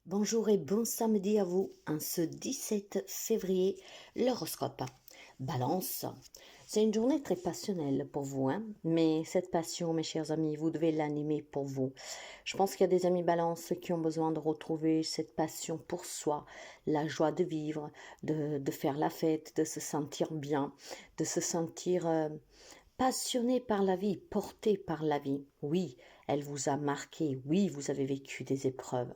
Bonjour et bon samedi à vous, ce 17 février, l'horoscope. Balance, c'est une journée très passionnelle pour vous, mais cette passion, mes chers amis, vous devez l'animer pour vous. Je pense qu'il y a des amis Balance qui ont besoin de retrouver cette passion pour soi, la joie de vivre, de faire la fête, de se sentir bien, de se sentir passionné par la vie, porté par la vie. Oui, elle vous a marqué, oui, vous avez vécu des épreuves.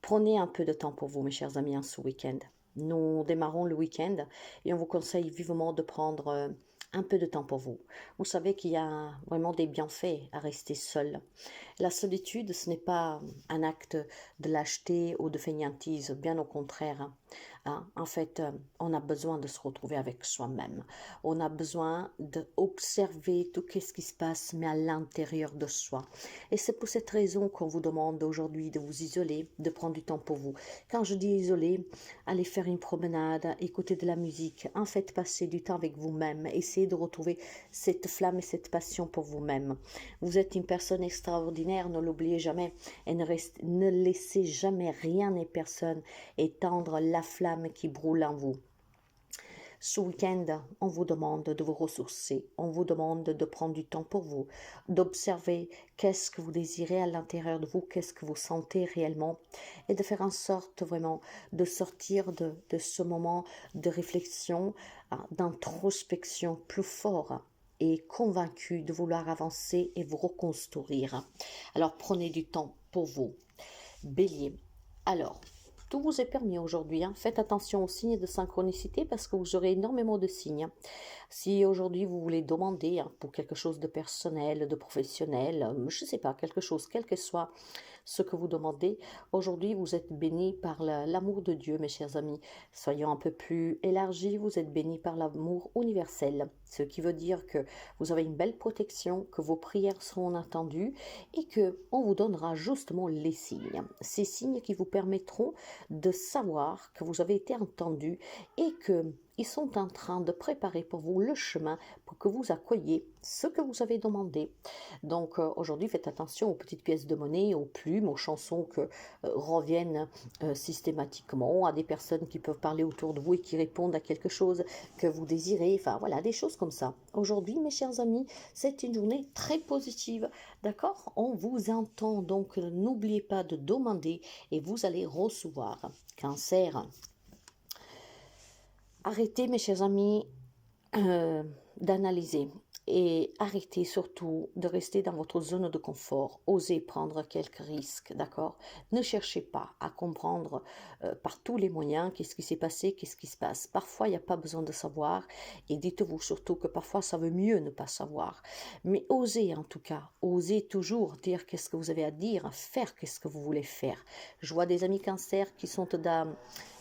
Prenez un peu de temps pour vous, mes chers amis, ce week-end. Nous démarrons le week-end et on vous conseille vivement de prendre un peu de temps pour vous. Vous savez qu'il y a vraiment des bienfaits à rester seul. La solitude, ce n'est pas un acte de lâcheté ou de fainéantise, bien au contraire. En fait, on a besoin de se retrouver avec soi-même. On a besoin d'observer tout ce qui se passe, mais à l'intérieur de soi. Et c'est pour cette raison qu'on vous demande aujourd'hui de vous isoler, de prendre du temps pour vous. Quand je dis isoler, allez faire une promenade, écouter de la musique, en fait, passer du temps avec vous-même, essayez de retrouver cette flamme et cette passion pour vous-même. Vous êtes une personne extraordinaire, ne l'oubliez jamais, et ne laissez jamais rien et personne éteindre la flamme qui brûle en vous. Ce week-end, on vous demande de vous ressourcer, on vous demande de prendre du temps pour vous, d'observer qu'est-ce que vous désirez à l'intérieur de vous, qu'est-ce que vous sentez réellement, et de faire en sorte vraiment de sortir de ce moment de réflexion, d'introspection plus fort et convaincu de vouloir avancer et vous reconstruire. Alors prenez du temps pour vous. Bélier. Alors, tout vous est permis aujourd'hui. Faites attention aux signes de synchronicité parce que vous aurez énormément de signes. Si aujourd'hui vous voulez demander pour quelque chose de personnel, de professionnel, je ne sais pas, quelque chose, quel que soit ce que vous demandez, aujourd'hui vous êtes bénis par l'amour de Dieu, mes chers amis. Soyons un peu plus élargis, vous êtes bénis par l'amour universel. Ce qui veut dire que vous avez une belle protection, que vos prières seront entendues et que on vous donnera justement les signes. Ces signes qui vous permettront de savoir que vous avez été entendu et que ils sont en train de préparer pour vous le chemin pour que vous accueilliez ce que vous avez demandé. Donc aujourd'hui, faites attention aux petites pièces de monnaie, aux plumes, aux chansons que reviennent systématiquement, à des personnes qui peuvent parler autour de vous et qui répondent à quelque chose que vous désirez. Enfin voilà, des choses comme ça. Aujourd'hui, mes chers amis, c'est une journée très positive. D'accord? On vous entend, donc n'oubliez pas de demander et vous allez recevoir. Cancer. Arrêtez, mes chers amis, d'analyser et arrêtez surtout de rester dans votre zone de confort. Osez prendre quelques risques, d'accord? Ne cherchez pas à comprendre par tous les moyens qu'est-ce qui s'est passé, qu'est-ce qui se passe. Parfois, il n'y a pas besoin de savoir et dites-vous surtout que parfois, ça veut mieux ne pas savoir. Mais osez en tout cas, osez toujours dire qu'est-ce que vous avez à dire, faire qu'est-ce que vous voulez faire. Je vois des amis cancer qui sont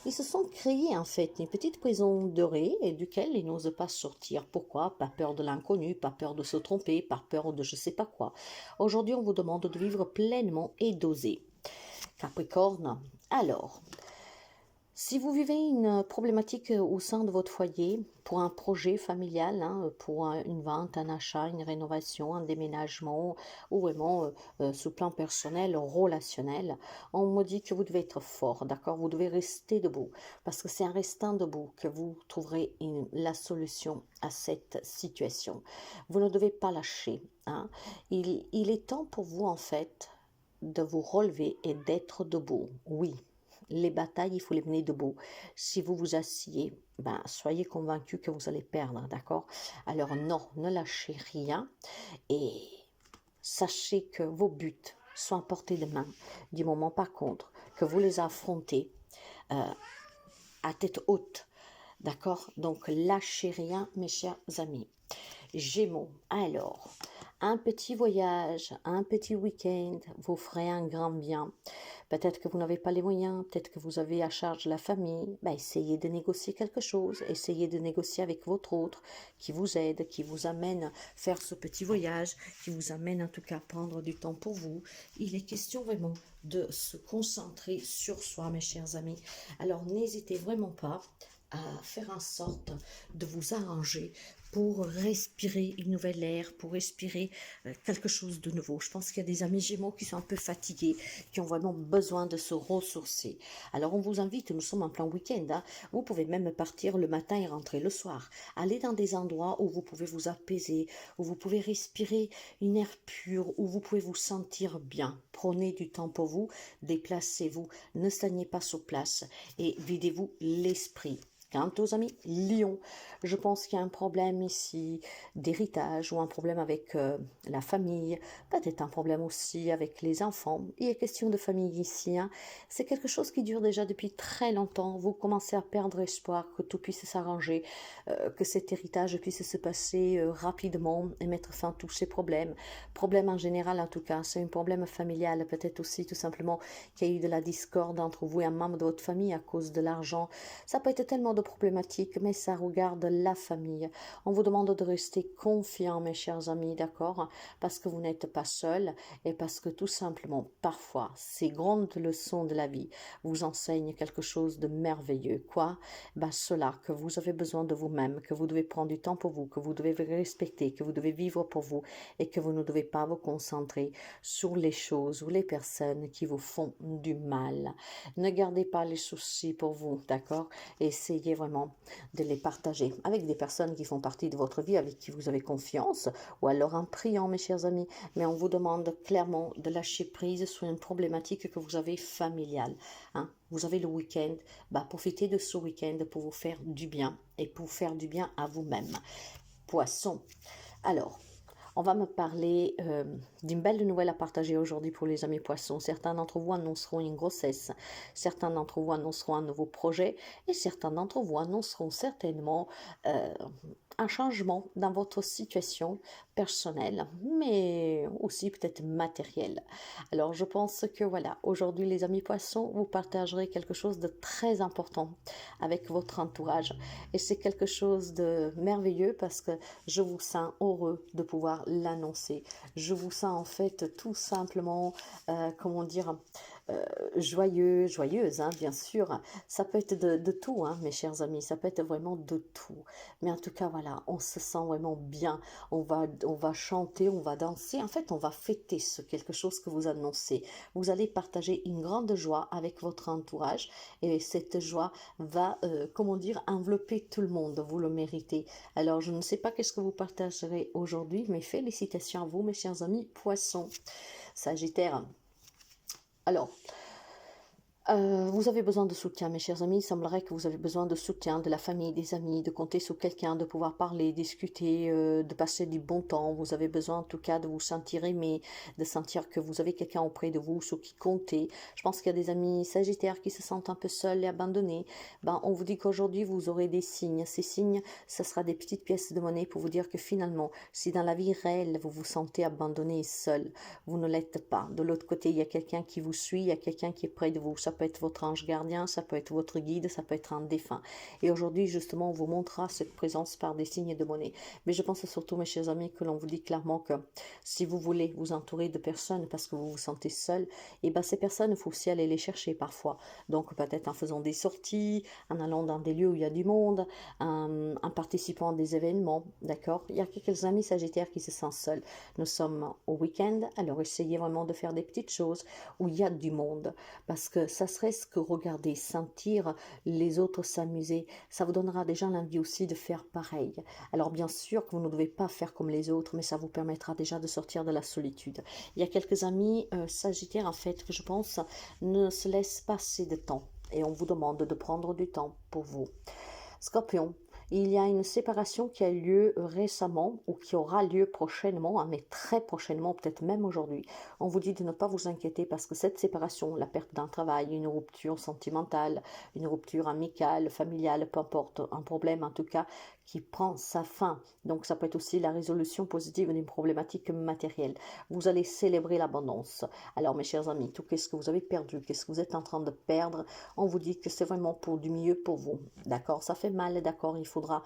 ils se sont créés en fait une petite prison dorée et duquel ils n'osent pas sortir. Pourquoi? Pas peur de l'inconnu, pas peur de se tromper, pas peur de je sais pas quoi. Aujourd'hui, on vous demande de vivre pleinement et d'oser. Capricorne, alors, si vous vivez une problématique au sein de votre foyer, pour un projet familial, pour une vente, un achat, une rénovation, un déménagement, ou vraiment sous plan personnel, relationnel, on me dit que vous devez être fort, d'accord? Vous devez rester debout, parce que c'est en restant debout que vous trouverez la solution à cette situation. Vous ne devez pas lâcher. Il est temps pour vous, en fait, de vous relever et d'être debout. Oui, les batailles, il faut les mener debout. Si vous vous asseyez, soyez convaincus que vous allez perdre, d'accord? Alors non, ne lâchez rien et sachez que vos buts sont à portée de main. Du moment par contre que vous les affrontez à tête haute, d'accord? Donc lâchez rien, mes chers amis. Gémeaux, alors, un petit voyage, un petit week-end vous ferait un grand bien. Peut-être que vous n'avez pas les moyens, peut-être que vous avez à charge la famille. Essayez de négocier quelque chose, essayez de négocier avec votre autre qui vous aide, qui vous amène faire ce petit voyage, qui vous amène en tout cas à prendre du temps pour vous. Il est question vraiment de se concentrer sur soi, mes chers amis. Alors n'hésitez vraiment pas à faire en sorte de vous arranger pour respirer une nouvelle air, pour respirer quelque chose de nouveau. Je pense qu'il y a des amis Gémeaux qui sont un peu fatigués, qui ont vraiment besoin de se ressourcer. Alors on vous invite, nous sommes en plein week-end, hein. Vous pouvez même partir le matin et rentrer le soir. Allez dans des endroits où vous pouvez vous apaiser, où vous pouvez respirer une air pure, où vous pouvez vous sentir bien. Prenez du temps pour vous, déplacez-vous, ne stagnez pas sur place et videz-vous l'esprit. Quant aux amis Lion, je pense qu'il y a un problème ici d'héritage ou un problème avec la famille, peut-être un problème aussi avec les enfants. Il est question de famille ici, hein. C'est quelque chose qui dure déjà depuis très longtemps. Vous commencez à perdre espoir que tout puisse s'arranger, que cet héritage puisse se passer rapidement et mettre fin à tous ces problèmes. Problème en général en tout cas, c'est un problème familial, peut-être aussi tout simplement qu'il y a eu de la discorde entre vous et un membre de votre famille à cause de l'argent. Ça peut être tellement de problématiques, mais ça regarde la famille. On vous demande de rester confiant, mes chers amis, d'accord? Parce que vous n'êtes pas seul et parce que tout simplement, parfois, ces grandes leçons de la vie vous enseignent quelque chose de merveilleux. Quoi? Ben, cela, que vous avez besoin de vous-même, que vous devez prendre du temps pour vous, que vous devez vous respecter, que vous devez vivre pour vous et que vous ne devez pas vous concentrer sur les choses ou les personnes qui vous font du mal. Ne gardez pas les soucis pour vous, d'accord? Essayez vraiment de les partager avec des personnes qui font partie de votre vie, avec qui vous avez confiance, ou alors en priant, mes chers amis. Mais on vous demande clairement de lâcher prise sur une problématique que vous avez familiale, hein. Vous avez le week-end, bah, profitez de ce week-end pour vous faire du bien et pour faire du bien à vous-même. Poisson. Alors, on va me parler d'une belle nouvelle à partager aujourd'hui pour les amis poissons. Certains d'entre vous annonceront une grossesse, certains d'entre vous annonceront un nouveau projet et certains d'entre vous annonceront certainement euh, un changement dans votre situation personnelle, mais aussi peut-être matérielle. Alors je pense que voilà, aujourd'hui les amis poissons, vous partagerez quelque chose de très important avec votre entourage et c'est quelque chose de merveilleux parce que je vous sens heureux de pouvoir l'annoncer. Je vous sens en fait tout simplement, comment dire, joyeuse, hein, bien sûr. Ça peut être de tout, hein, mes chers amis, ça peut être vraiment de tout. Mais en tout cas, voilà, on se sent vraiment bien. On va chanter, on va danser. En fait, on va fêter ce quelque chose que vous annoncez. Vous allez partager une grande joie avec votre entourage et cette joie va, comment dire, envelopper tout le monde. Vous le méritez. Alors, je ne sais pas qu'est-ce que vous partagerez aujourd'hui, mais félicitations à vous, mes chers amis poissons. Sagittaire. Alors, vous avez besoin de soutien, mes chers amis. Il semblerait que vous avez besoin de soutien de la famille, des amis, de compter sur quelqu'un, de pouvoir parler, discuter, de passer du bon temps. Vous avez besoin en tout cas de vous sentir aimé, de sentir que vous avez quelqu'un auprès de vous, sur qui compter. Je pense qu'il y a des amis sagittaires qui se sentent un peu seuls et abandonnés. Ben, on vous dit qu'aujourd'hui, vous aurez des signes. Ces signes, ce sera des petites pièces de monnaie pour vous dire que finalement, si dans la vie réelle, vous vous sentez abandonné et seul, vous ne l'êtes pas. De l'autre côté, il y a quelqu'un qui vous suit, il y a quelqu'un qui est près de vous. Ça peut être votre ange gardien, ça peut être votre guide, ça peut être un défunt. Et aujourd'hui, justement, on vous montrera cette présence par des signes de monnaie. Mais je pense surtout, mes chers amis, que l'on vous dit clairement que si vous voulez vous entourer de personnes parce que vous vous sentez seul, et ben ces personnes, il faut aussi aller les chercher parfois. Donc peut-être en faisant des sorties, en allant dans des lieux où il y a du monde, en participant à des événements, d'accord? Il y a quelques amis sagittaires qui se sentent seuls. Nous sommes au week-end, alors essayez vraiment de faire des petites choses où il y a du monde, parce que ça serait ce que regarder, sentir les autres s'amuser, ça vous donnera déjà l'envie aussi de faire pareil. Alors bien sûr que vous ne devez pas faire comme les autres, mais ça vous permettra déjà de sortir de la solitude. Il y a quelques amis sagittaires en fait que je pense ne se laissent pas assez de temps et on vous demande de prendre du temps pour vous. Scorpion, il y a une séparation qui a lieu récemment ou qui aura lieu prochainement, hein, mais très prochainement, peut-être même aujourd'hui. On vous dit de ne pas vous inquiéter parce que cette séparation, la perte d'un travail, une rupture sentimentale, une rupture amicale, familiale, peu importe, un problème en tout cas, qui prend sa fin. Donc ça peut être aussi la résolution positive d'une problématique matérielle. Vous allez célébrer l'abondance. Alors mes chers amis, tout qu'est-ce que vous avez perdu, qu'est-ce que vous êtes en train de perdre, on vous dit que c'est vraiment pour du mieux pour vous. D'accord, ça fait mal, d'accord, il faudra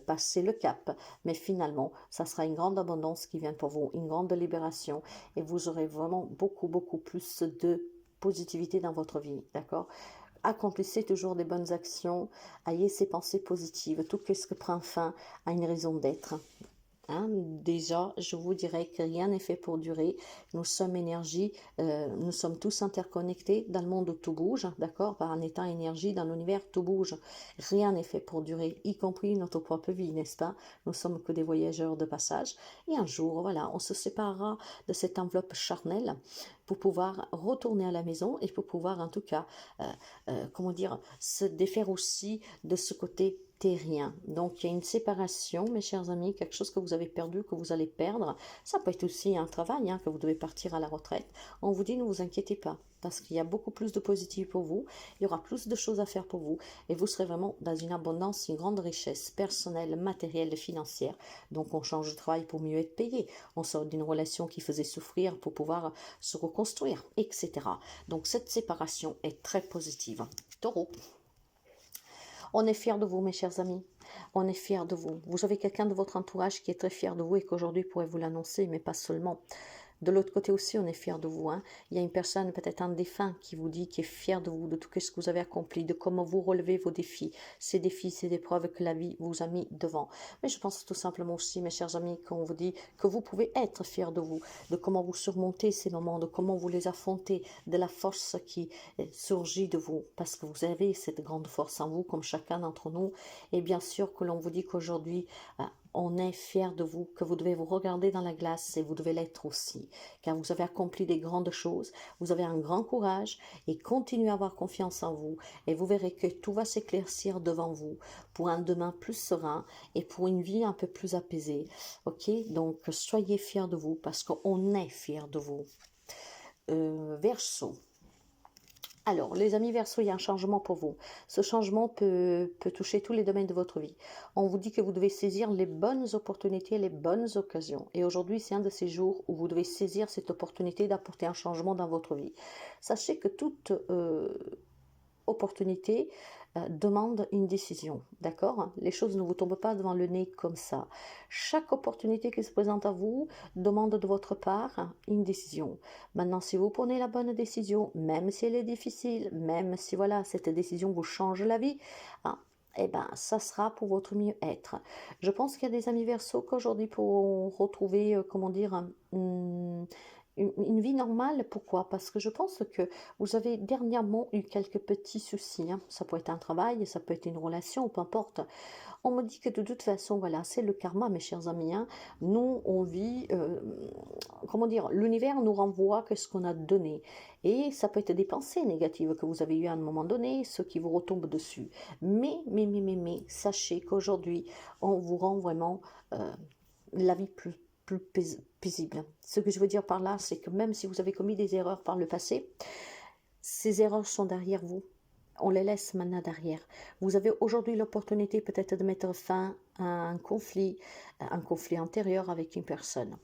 passer le cap, mais finalement, ça sera une grande abondance qui vient pour vous, une grande libération, et vous aurez vraiment beaucoup, beaucoup plus de positivité dans votre vie, d'accord? accomplissez toujours des bonnes actions, ayez ces pensées positives. Tout ce que prend fin a une raison d'être. Hein, déjà, je vous dirais que rien n'est fait pour durer. Nous sommes énergie, nous sommes tous interconnectés. Dans le monde où tout bouge, d'accord, par un état énergie, dans l'univers, tout bouge. Rien n'est fait pour durer, y compris notre propre vie, n'est-ce pas? Nous sommes que des voyageurs de passage. Et un jour, voilà, on se séparera de cette enveloppe charnelle pour pouvoir retourner à la maison et pour pouvoir, en tout cas, comment dire, se défaire aussi de ce côté terrien. Donc, il y a une séparation, mes chers amis, quelque chose que vous avez perdu, que vous allez perdre. Ça peut être aussi un travail, hein, que vous devez partir à la retraite. On vous dit, ne vous inquiétez pas, parce qu'il y a beaucoup plus de positif pour vous, il y aura plus de choses à faire pour vous, et vous serez vraiment dans une abondance, une grande richesse personnelle, matérielle, financière. Donc, on change de travail pour mieux être payé. On sort d'une relation qui faisait souffrir pour pouvoir se reconstruire, etc. Donc, cette séparation est très positive. Taureau. On est fiers de vous, mes chers amis. On est fiers de vous. Vous avez quelqu'un de votre entourage qui est très fier de vous et qu'aujourd'hui pourrait vous l'annoncer, mais pas seulement. De l'autre côté aussi, on est fiers de vous. Hein. Il y a une personne, peut-être un défunt, qui vous dit, qui est fier de vous, de tout ce que vous avez accompli, de comment vous relevez vos défis. Ces défis, ces épreuves que la vie vous a mis devant. Mais je pense tout simplement aussi, mes chers amis, qu'on vous dit que vous pouvez être fiers de vous, de comment vous surmontez ces moments, de comment vous les affrontez, de la force qui surgit de vous, parce que vous avez cette grande force en vous, comme chacun d'entre nous. Et bien sûr que l'on vous dit qu'aujourd'hui, on est fier de vous, que vous devez vous regarder dans la glace et vous devez l'être aussi, car vous avez accompli des grandes choses, vous avez un grand courage et continuez à avoir confiance en vous et vous verrez que tout va s'éclaircir devant vous pour un demain plus serein et pour une vie un peu plus apaisée. Ok, donc soyez fiers de vous parce qu'on est fiers de vous. Verseau. Alors, les amis Verseau, il y a un changement pour vous. Ce changement peut toucher tous les domaines de votre vie. On vous dit que vous devez saisir les bonnes opportunités, les bonnes occasions. Et aujourd'hui, c'est un de ces jours où vous devez saisir cette opportunité d'apporter un changement dans votre vie. Sachez que toute opportunité demande une décision, d'accord? Les choses ne vous tombent pas devant le nez comme ça. Chaque opportunité qui se présente à vous demande de votre part une décision. Maintenant, si vous prenez la bonne décision, même si elle est difficile, même si voilà, cette décision vous change la vie, hein, eh ben, ça sera pour votre mieux-être. Je pense qu'il y a des amis Verseau qu'aujourd'hui pourront retrouver, comment dire, une vie normale. Pourquoi? Parce que je pense que vous avez dernièrement eu quelques petits soucis. Hein. Ça peut être un travail, ça peut être une relation, peu importe. On me dit que de toute façon, voilà, c'est le karma, mes chers amis. Hein. Nous, on vit, comment dire, l'univers nous renvoie que ce qu'on a donné. Et ça peut être des pensées négatives que vous avez eues à un moment donné, ce qui vous retombe dessus. Mais, sachez qu'aujourd'hui, on vous rend vraiment la vie plus paisible. Ce que je veux dire par là, c'est que même si vous avez commis des erreurs par le passé, ces erreurs sont derrière vous. On les laisse maintenant derrière. Vous avez aujourd'hui l'opportunité peut-être de mettre fin à un conflit antérieur avec une personne.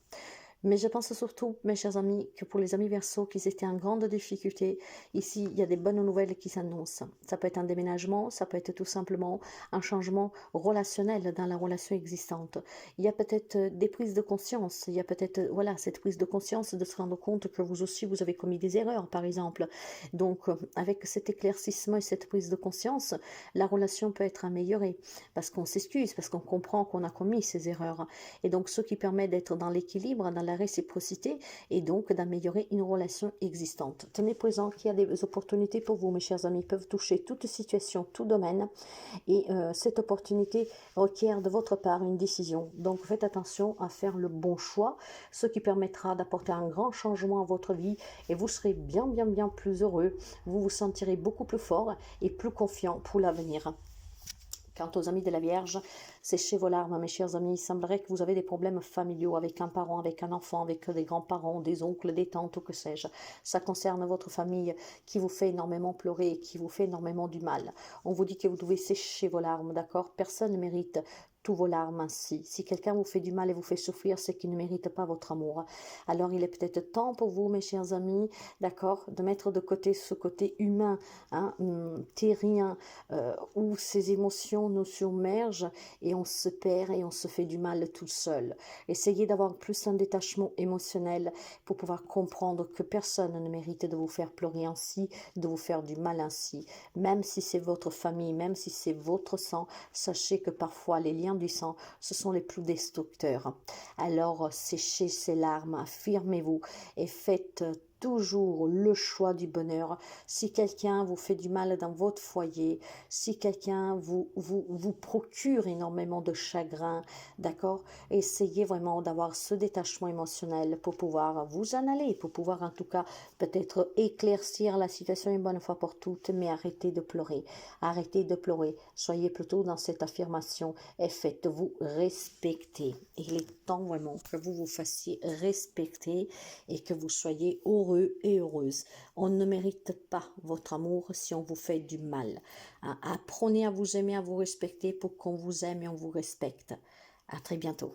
Mais je pense surtout, mes chers amis, que pour les amis Verseau qui étaient en grande difficulté, ici, il y a des bonnes nouvelles qui s'annoncent. Ça peut être un déménagement, ça peut être tout simplement un changement relationnel dans la relation existante. Il y a peut-être des prises de conscience, il y a peut-être, voilà, cette prise de conscience de se rendre compte que vous aussi, vous avez commis des erreurs, par exemple. Donc, avec cet éclaircissement et cette prise de conscience, la relation peut être améliorée parce qu'on s'excuse, parce qu'on comprend qu'on a commis ces erreurs. Et donc, ce qui permet d'être dans l'équilibre, dans la réciprocité et donc d'améliorer une relation existante. Tenez présent qu'il y a des opportunités pour vous, mes chers amis, peuvent toucher toute situation, tout domaine et cette opportunité requiert de votre part une décision. Donc faites attention à faire le bon choix, ce qui permettra d'apporter un grand changement à votre vie et vous serez bien plus heureux, vous vous sentirez beaucoup plus fort et plus confiant pour l'avenir. Quant aux amis de la Vierge, séchez vos larmes, mes chers amis. Il semblerait que vous avez des problèmes familiaux avec un parent, avec un enfant, avec des grands-parents, des oncles, des tantes ou que sais-je. Ça concerne votre famille qui vous fait énormément pleurer, qui vous fait énormément du mal. On vous dit que vous devez sécher vos larmes, d'accord? Personne ne mérite toutes vos larmes ainsi. Si quelqu'un vous fait du mal et vous fait souffrir, c'est qu'il ne mérite pas votre amour. Alors il est peut-être temps pour vous, mes chers amis, d'accord, de mettre de côté ce côté humain, hein, terrien, où ces émotions nous submergent et on se perd et on se fait du mal tout seul. Essayez d'avoir plus un détachement émotionnel pour pouvoir comprendre que personne ne mérite de vous faire pleurer ainsi, de vous faire du mal ainsi. Même si c'est votre famille, même si c'est votre sang, sachez que parfois les liens du sang, ce sont les plus destructeurs. Alors séchez ces larmes, affirmez-vous et faites toujours le choix du bonheur. Si quelqu'un vous fait du mal dans votre foyer, si quelqu'un vous procure énormément de chagrin, d'accord, essayez vraiment d'avoir ce détachement émotionnel pour pouvoir vous en aller, pour pouvoir en tout cas peut-être éclaircir la situation une bonne fois pour toutes, mais arrêtez de pleurer, arrêtez de pleurer, soyez plutôt dans cette affirmation et faites-vous respecter. Il est temps vraiment que vous vous fassiez respecter et que vous soyez heureux et heureuse. On ne mérite pas votre amour si on vous fait du mal. Apprenez à vous aimer, à vous respecter pour qu'on vous aime et on vous respecte. À très bientôt.